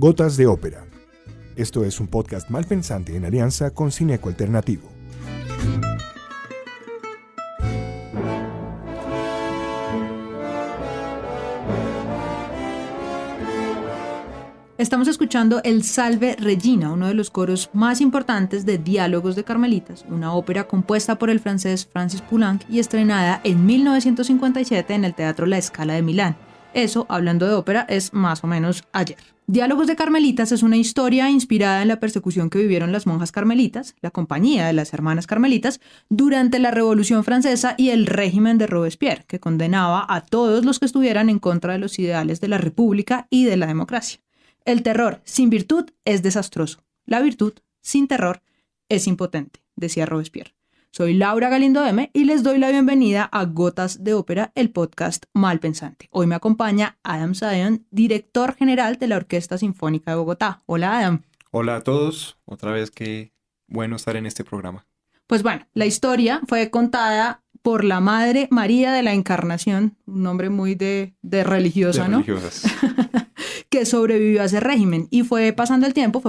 Gotas de ópera. Esto es un podcast malpensante en alianza con Cineco Alternativo. Estamos escuchando el Salve Regina, uno de los coros más importantes de Diálogos de Carmelitas, una ópera compuesta por el francés Francis Poulenc y estrenada en 1957 en el Teatro La Scala de Milán. Eso, hablando de ópera, es más o menos ayer. Diálogos de Carmelitas es una historia inspirada en la persecución que vivieron las monjas carmelitas, la compañía de las hermanas carmelitas, durante la Revolución Francesa y el régimen de Robespierre, que condenaba a todos los que estuvieran en contra de los ideales de la República y de la democracia. El terror sin virtud es desastroso. La virtud sin terror es impotente, decía Robespierre. Soy Laura Galindo M y les doy la bienvenida a Gotas de Ópera, el podcast malpensante. Hoy me acompaña Adam Sion, director general de la Orquesta Sinfónica de Bogotá. Hola, Adam. Hola a todos. Otra vez qué bueno estar en este programa. Pues bueno, la historia fue contada por la Madre María de la Encarnación, un nombre muy de religiosa, ¿no? Religiosas. Que sobrevivió a ese régimen y fue pasando el tiempo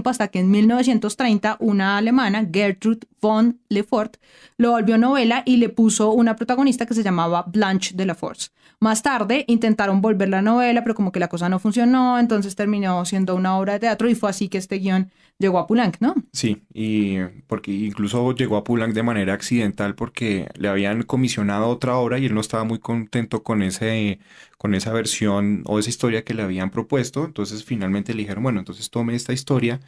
hasta que en 1930 una alemana, Gertrude von Lefort, lo volvió novela y le puso una protagonista que se llamaba Blanche de la Force. Más tarde intentaron volver la novela, pero como que la cosa no funcionó, entonces terminó siendo una obra de teatro y fue así que este guión llegó a Poulenc, ¿no? Sí, y porque incluso llegó a Poulenc de manera accidental porque le habían comisionado otra obra y él no estaba muy contento con esa versión o esa historia que le habían propuesto. Entonces finalmente le dijeron, bueno, entonces tome esta historia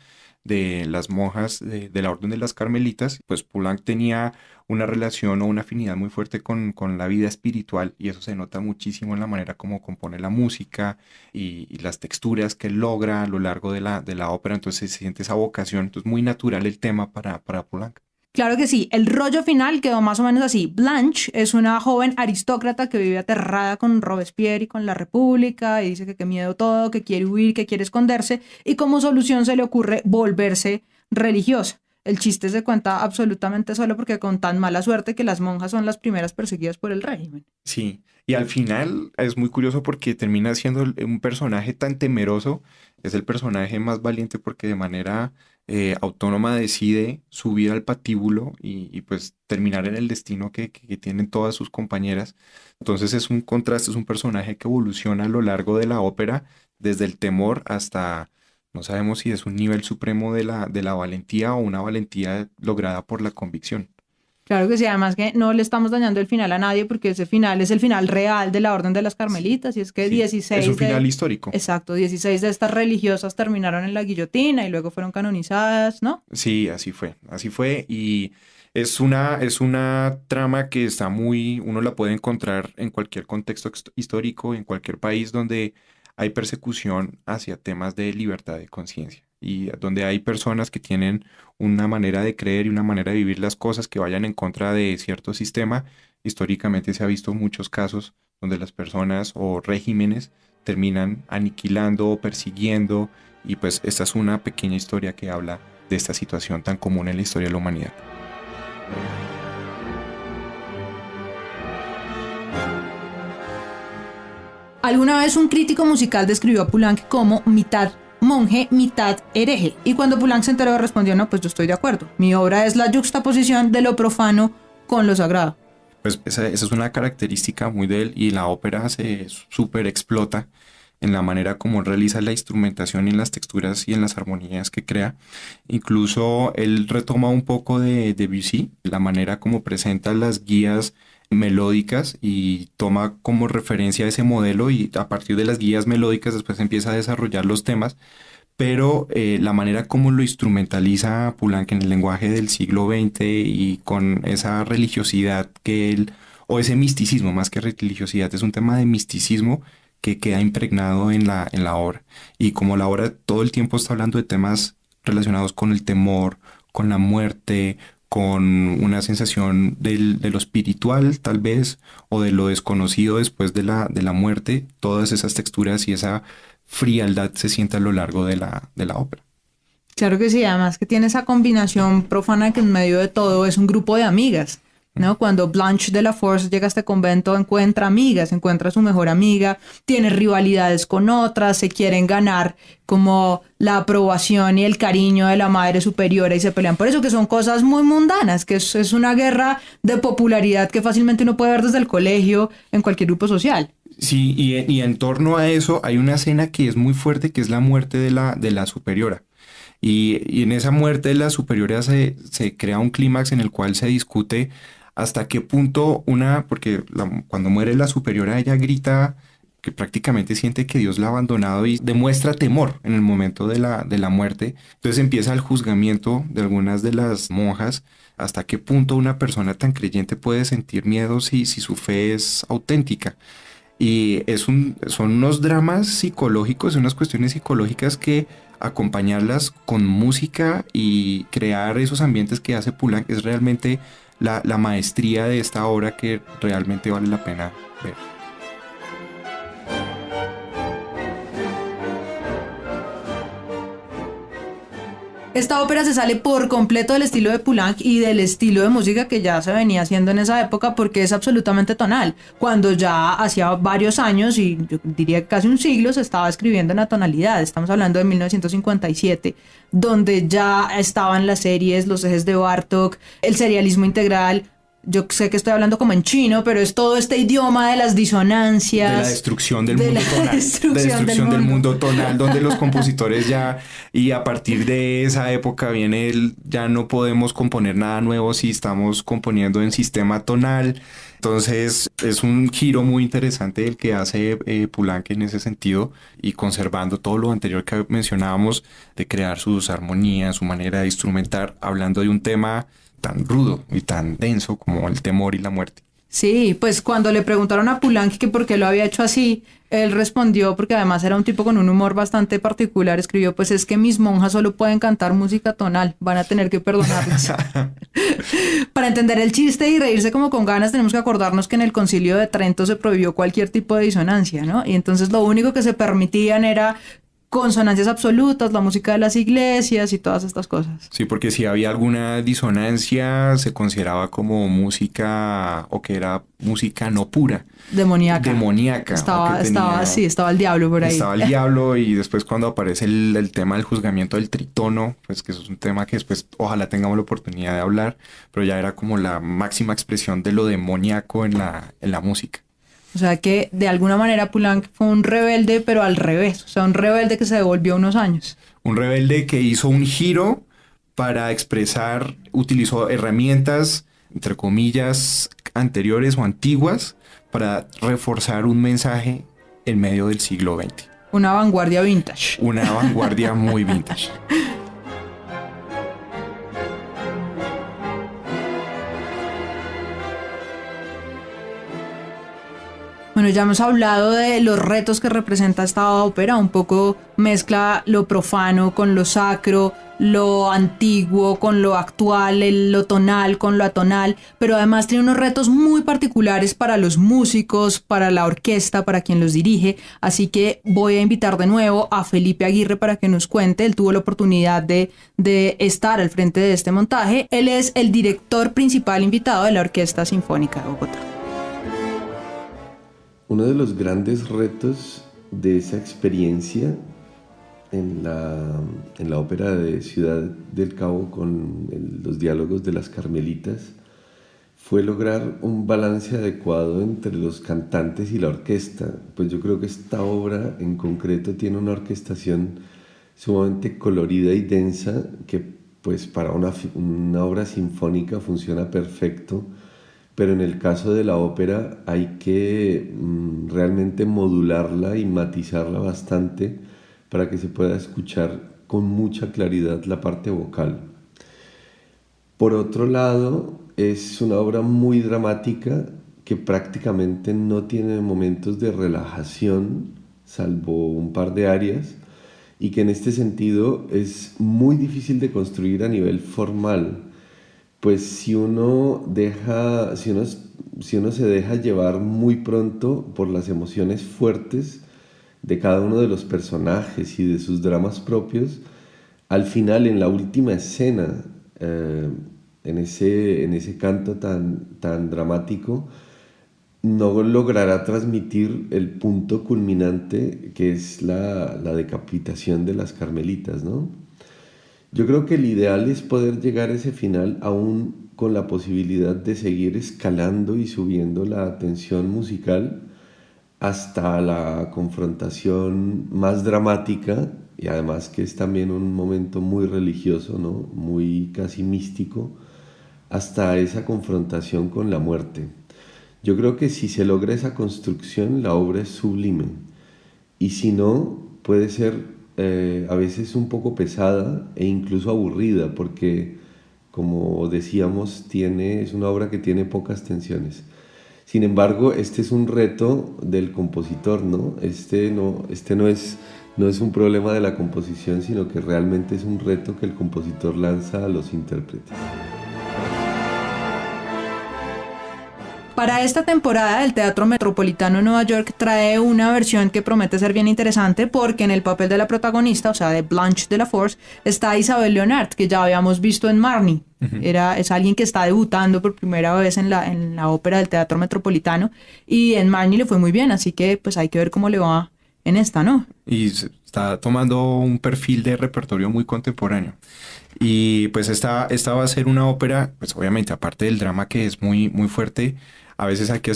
de las monjas de la Orden de las Carmelitas. Pues Poulenc tenía una relación o una afinidad muy fuerte con la vida espiritual y eso se nota muchísimo en la manera como compone la música y las texturas que él logra a lo largo de la ópera. Entonces se siente esa vocación. Entonces muy natural el tema para Poulenc. Claro que sí, el rollo final quedó más o menos así. Blanche es una joven aristócrata que vive aterrada con Robespierre y con la República y dice que qué miedo todo, que quiere huir, que quiere esconderse y como solución se le ocurre volverse religiosa. El chiste se cuenta absolutamente solo porque con tan mala suerte que las monjas son las primeras perseguidas por el régimen. Sí, y al final es muy curioso porque termina siendo un personaje tan temeroso, es el personaje más valiente porque de manera autónoma decide subir al patíbulo y pues terminar en el destino que tienen todas sus compañeras. Entonces es un contraste, es un personaje que evoluciona a lo largo de la ópera desde el temor hasta, no sabemos si es un nivel supremo de la valentía o una valentía lograda por la convicción. Claro que sí, además que no le estamos dañando el final a nadie porque ese final es el final real de la Orden de las Carmelitas y es que Sí, 16 es un final histórico. Exacto, 16 de estas religiosas terminaron en la guillotina y luego fueron canonizadas, ¿no? Sí, así fue y es una trama que está uno la puede encontrar en cualquier contexto histórico, en cualquier país donde hay persecución hacia temas de libertad de conciencia y donde hay personas que tienen una manera de creer y una manera de vivir las cosas que vayan en contra de cierto sistema. Históricamente se ha visto muchos casos donde las personas o regímenes terminan aniquilando o persiguiendo y pues esta es una pequeña historia que habla de esta situación tan común en la historia de la humanidad. Alguna vez un crítico musical describió a Poulenc como mitad monje, mitad hereje. Y cuando Poulenc se enteró respondió, no, pues yo estoy de acuerdo. Mi obra es la yuxtaposición de lo profano con lo sagrado. Pues esa es una característica muy de él y la ópera se súper explota en la manera como él realiza la instrumentación y en las texturas y en las armonías que crea. Incluso él retoma un poco de Debussy, la manera como presenta las guías melódicas y toma como referencia ese modelo y a partir de las guías melódicas después empieza a desarrollar los temas, pero la manera como lo instrumentaliza Poulenc en el lenguaje del siglo XX y con esa religiosidad o ese misticismo, más que religiosidad, es un tema de misticismo que queda impregnado en la obra. Y como la obra todo el tiempo está hablando de temas relacionados con el temor, con la muerte, con una sensación de lo espiritual tal vez, o de lo desconocido después de la muerte, todas esas texturas y esa frialdad se siente a lo largo de la ópera. Claro que sí, además que tiene esa combinación profana que en medio de todo es un grupo de amigas. ¿no? Cuando Blanche de la Force llega a este convento, encuentra amigas, encuentra a su mejor amiga, tiene rivalidades con otras, se quieren ganar como la aprobación y el cariño de la madre superiora y se pelean por eso, que son cosas muy mundanas, que es una guerra de popularidad que fácilmente uno puede ver desde el colegio en cualquier grupo social. Sí, y en torno a eso hay una escena que es muy fuerte, que es la muerte de la superiora. Y en esa muerte de la superiora se crea un clímax en el cual se discute hasta qué punto porque cuando muere la superiora ella grita que prácticamente siente que Dios la ha abandonado y demuestra temor en el momento de la muerte. Entonces empieza el juzgamiento de algunas de las monjas, hasta qué punto una persona tan creyente puede sentir miedo si su fe es auténtica. Y son unos dramas psicológicos, unas cuestiones psicológicas que acompañarlas con música y crear esos ambientes que hace Poulenc es realmente la maestría de esta obra que realmente vale la pena ver. Esta ópera se sale por completo del estilo de Poulenc y del estilo de música que ya se venía haciendo en esa época porque es absolutamente tonal, cuando ya hacía varios años y yo diría casi un siglo se estaba escribiendo en la tonalidad. Estamos hablando de 1957, donde ya estaban las series, los ejes de Bartók, el serialismo integral. Yo sé que estoy hablando como en chino, pero es todo este idioma de las disonancias. De la destrucción del mundo tonal. De la destrucción del mundo tonal, donde los compositores y a partir de esa época viene ya no podemos componer nada nuevo si estamos componiendo en sistema tonal. Entonces es un giro muy interesante el que hace Poulenc en ese sentido y conservando todo lo anterior que mencionábamos de crear sus armonías, su manera de instrumentar, hablando de un tema tan rudo y tan denso como el temor y la muerte. Sí, pues cuando le preguntaron a Poulenc que por qué lo había hecho así, él respondió, porque además era un tipo con un humor bastante particular, escribió, pues es que mis monjas solo pueden cantar música tonal, van a tener que perdonarlas. Para entender el chiste y reírse como con ganas, tenemos que acordarnos que en el Concilio de Trento se prohibió cualquier tipo de disonancia, ¿no? Y entonces lo único que se permitían era consonancias absolutas, la música de las iglesias y todas estas cosas. Sí, porque si había alguna disonancia se consideraba como música o que era música no pura. Demoníaca. Estaba el diablo por ahí. Estaba el diablo y después cuando aparece el tema del juzgamiento del tritono, pues que eso es un tema que después ojalá tengamos la oportunidad de hablar, pero ya era como la máxima expresión de lo demoníaco en la música. O sea que de alguna manera Poulenc fue un rebelde, pero al revés. O sea, un rebelde que se devolvió unos años. Un rebelde que hizo un giro para expresar, utilizó herramientas, entre comillas, anteriores o antiguas, para reforzar un mensaje en medio del siglo XX. Una vanguardia vintage. Una vanguardia muy vintage. Bueno, ya hemos hablado de los retos que representa esta ópera, un poco mezcla lo profano con lo sacro, lo antiguo con lo actual, lo tonal con lo atonal, pero además tiene unos retos muy particulares para los músicos, para la orquesta, para quien los dirige, así que voy a invitar de nuevo a Felipe Aguirre para que nos cuente. Él tuvo la oportunidad de estar al frente de este montaje. Él es el director principal invitado de la Orquesta Sinfónica de Bogotá. Uno de los grandes retos de esa experiencia en la ópera de Ciudad del Cabo con los diálogos de las Carmelitas fue lograr un balance adecuado entre los cantantes y la orquesta. Pues yo creo que esta obra en concreto tiene una orquestación sumamente colorida y densa que pues para una obra sinfónica funciona perfecto. Pero en el caso de la ópera hay que realmente modularla y matizarla bastante para que se pueda escuchar con mucha claridad la parte vocal. Por otro lado, es una obra muy dramática que prácticamente no tiene momentos de relajación, salvo un par de áreas, y que en este sentido es muy difícil de construir a nivel formal. Pues si uno se deja llevar muy pronto por las emociones fuertes de cada uno de los personajes y de sus dramas propios, al final, en la última escena, en ese canto tan dramático, no logrará transmitir el punto culminante que es la decapitación de las carmelitas, ¿no? Yo creo que el ideal es poder llegar a ese final aún con la posibilidad de seguir escalando y subiendo la tensión musical hasta la confrontación más dramática, y además que es también un momento muy religioso, ¿no? Muy casi místico, hasta esa confrontación con la muerte. Yo creo que si se logra esa construcción, la obra es sublime, y si no, puede ser a veces un poco pesada e incluso aburrida, porque, como decíamos, es una obra que tiene pocas tensiones. Sin embargo, este es un reto del compositor, ¿no? Este no es un problema de la composición, sino que realmente es un reto que el compositor lanza a los intérpretes. Para esta temporada, el Teatro Metropolitano de Nueva York trae una versión que promete ser bien interesante, porque en el papel de la protagonista, o sea, de Blanche de la Force, está Isabelle Leonard, que ya habíamos visto en Marnie. Uh-huh. Es alguien que está debutando por primera vez en la ópera del Teatro Metropolitano, y en Marnie le fue muy bien, así que pues hay que ver cómo le va en esta, ¿no? Y está tomando un perfil de repertorio muy contemporáneo. Y pues esta va a ser una ópera, pues obviamente, aparte del drama que es muy, muy fuerte, a veces hay que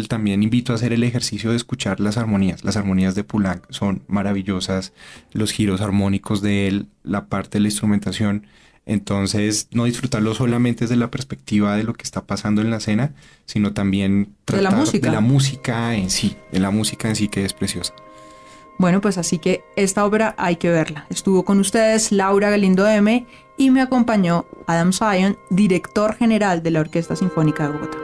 también invito a hacer el ejercicio de escuchar las armonías. Las armonías de Poulenc son maravillosas, los giros armónicos de él, la parte de la instrumentación. Entonces, no disfrutarlo solamente desde la perspectiva de lo que está pasando en la escena, sino también tratar de la música en sí, que es preciosa. Bueno, pues así que esta ópera hay que verla. Estuvo con ustedes Laura Galindo M. y me acompañó Adam Sion, director general de la Orquesta Sinfónica de Bogotá.